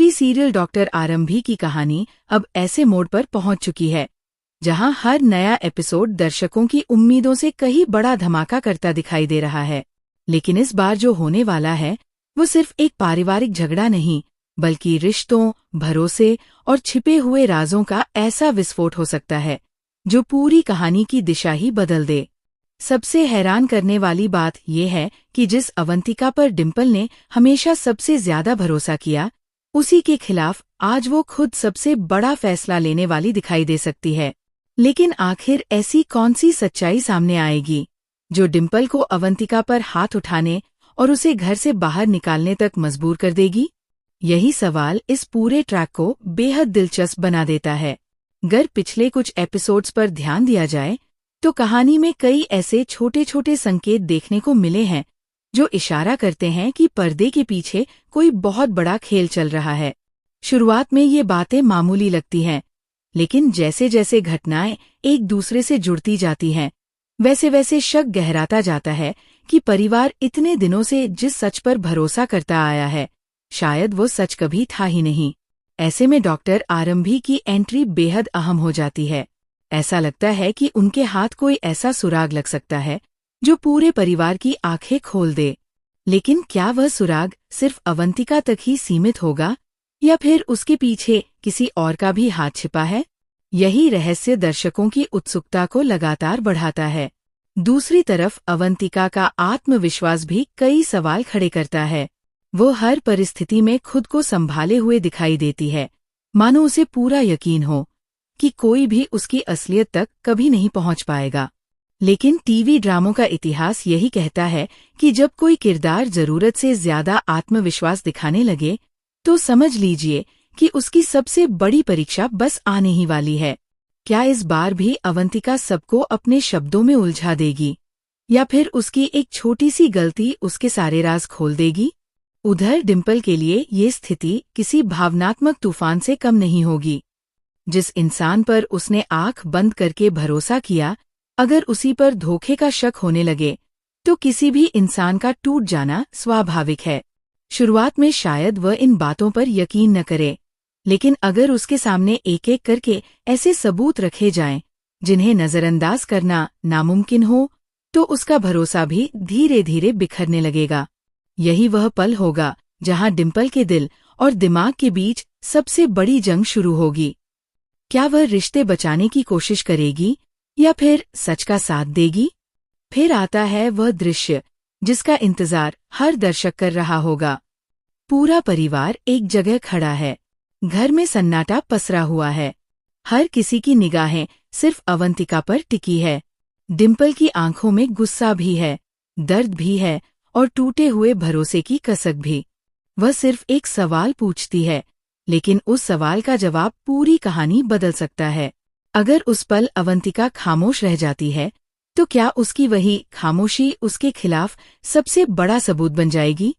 TV serial doctor आरंभी की कहानी अब ऐसे मोड़ पर पहुंच चुकी है जहां हर नया एपिसोड दर्शकों की उम्मीदों से कहीं बड़ा धमाका करता दिखाई दे रहा है। लेकिन इस बार जो होने वाला है वो सिर्फ एक पारिवारिक झगड़ा नहीं, बल्कि रिश्तों, भरोसे और छिपे हुए राजों का ऐसा विस्फोट हो सकता है जो पूरी कहानी की दिशा ही बदल दे। सबसे हैरान करने वाली बात यह है कि जिस अवंतिका पर डिम्पल ने हमेशा सबसे ज्यादा भरोसा किया, उसी के खिलाफ आज वो खुद सबसे बड़ा फैसला लेने वाली दिखाई दे सकती है। लेकिन आखिर ऐसी कौन सी सच्चाई सामने आएगी जो डिम्पल को अवंतिका पर हाथ उठाने और उसे घर से बाहर निकालने तक मजबूर कर देगी? यही सवाल इस पूरे ट्रैक को बेहद दिलचस्प बना देता है। अगर पिछले कुछ एपिसोड्स पर ध्यान दिया जाए तो कहानी में कई ऐसे छोटे छोटे संकेत देखने को मिले हैं जो इशारा करते हैं कि पर्दे के पीछे कोई बहुत बड़ा खेल चल रहा है। शुरुआत में ये बातें मामूली लगती हैं, लेकिन जैसे जैसे घटनाएं एक दूसरे से जुड़ती जाती हैं, वैसे वैसे शक गहराता जाता है कि परिवार इतने दिनों से जिस सच पर भरोसा करता आया है, शायद वो सच कभी था ही नहीं। ऐसे में डॉक्टर आरंभी की एंट्री बेहद अहम हो जाती है। ऐसा लगता है कि उनके हाथ कोई ऐसा सुराग लग सकता है जो पूरे परिवार की आंखें खोल दे। लेकिन क्या वह सुराग सिर्फ अवंतिका तक ही सीमित होगा या फिर उसके पीछे किसी और का भी हाथ छिपा है? यही रहस्य दर्शकों की उत्सुकता को लगातार बढ़ाता है। दूसरी तरफ अवंतिका का आत्मविश्वास भी कई सवाल खड़े करता है। वो हर परिस्थिति में खुद को संभाले हुए दिखाई देती है, मानो उसे पूरा यकीन हो कि कोई भी उसकी असलियत तक कभी नहीं पहुंच पाएगा। लेकिन टीवी ड्रामों का इतिहास यही कहता है कि जब कोई किरदार जरूरत से ज्यादा आत्मविश्वास दिखाने लगे तो समझ लीजिए कि उसकी सबसे बड़ी परीक्षा बस आने ही वाली है। क्या इस बार भी अवंतिका सबको अपने शब्दों में उलझा देगी या फिर उसकी एक छोटी सी गलती उसके सारे राज खोल देगी? उधर डिम्पल के लिए ये स्थिति किसी भावनात्मक तूफान से कम नहीं होगी। जिस इंसान पर उसने आंख बंद करके भरोसा किया, अगर उसी पर धोखे का शक होने लगे तो किसी भी इंसान का टूट जाना स्वाभाविक है। शुरुआत में शायद वह इन बातों पर यकीन न करे, लेकिन अगर उसके सामने एक एक करके ऐसे सबूत रखे जाएं जिन्हें नजरअंदाज करना नामुमकिन हो, तो उसका भरोसा भी धीरे धीरे बिखरने लगेगा। यही वह पल होगा जहां डिम्पल के दिल और दिमाग के बीच सबसे बड़ी जंग शुरू होगी। क्या वह रिश्ते बचाने की कोशिश करेगी या फिर सच का साथ देगी? फिर आता है वह दृश्य जिसका इंतजार हर दर्शक कर रहा होगा। पूरा परिवार एक जगह खड़ा है, घर में सन्नाटा पसरा हुआ है, हर किसी की निगाहें सिर्फ अवंतिका पर टिकी है। डिम्पल की आंखों में गुस्सा भी है, दर्द भी है और टूटे हुए भरोसे की कसक भी। वह सिर्फ एक सवाल पूछती है, लेकिन उस सवाल का जवाब पूरी कहानी बदल सकता है। अगर उस पल अवंतिका खामोश रह जाती है तो क्या उसकी वही खामोशी उसके खिलाफ सबसे बड़ा सबूत बन जाएगी?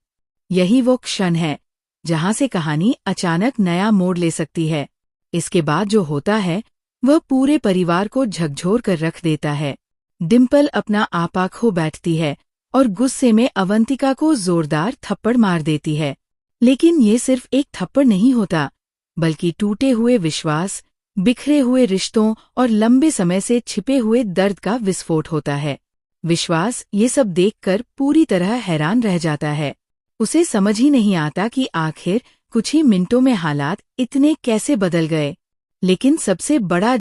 यही वो क्षण है जहां से कहानी अचानक नया मोड़ ले सकती है। इसके बाद जो होता है वह पूरे परिवार को झकझोर कर रख देता है। डिम्पल अपना आपा खो बैठती है और गुस्से में अवंतिका को जोरदार थप्पड़ मार देती है। लेकिन ये सिर्फ एक थप्पड़ नहीं होता, बल्कि टूटे हुए विश्वास, बिखरे हुए रिश्तों और लंबे समय से छिपे हुए दर्द का विस्फोट होता है। विश्वास ये सब देखकर पूरी तरह हैरान रह जाता है। उसे समझ ही नहीं आता कि आखिर कुछ ही मिनटों में हालात इतने कैसे बदल गए। लेकिन सबसे बड़ा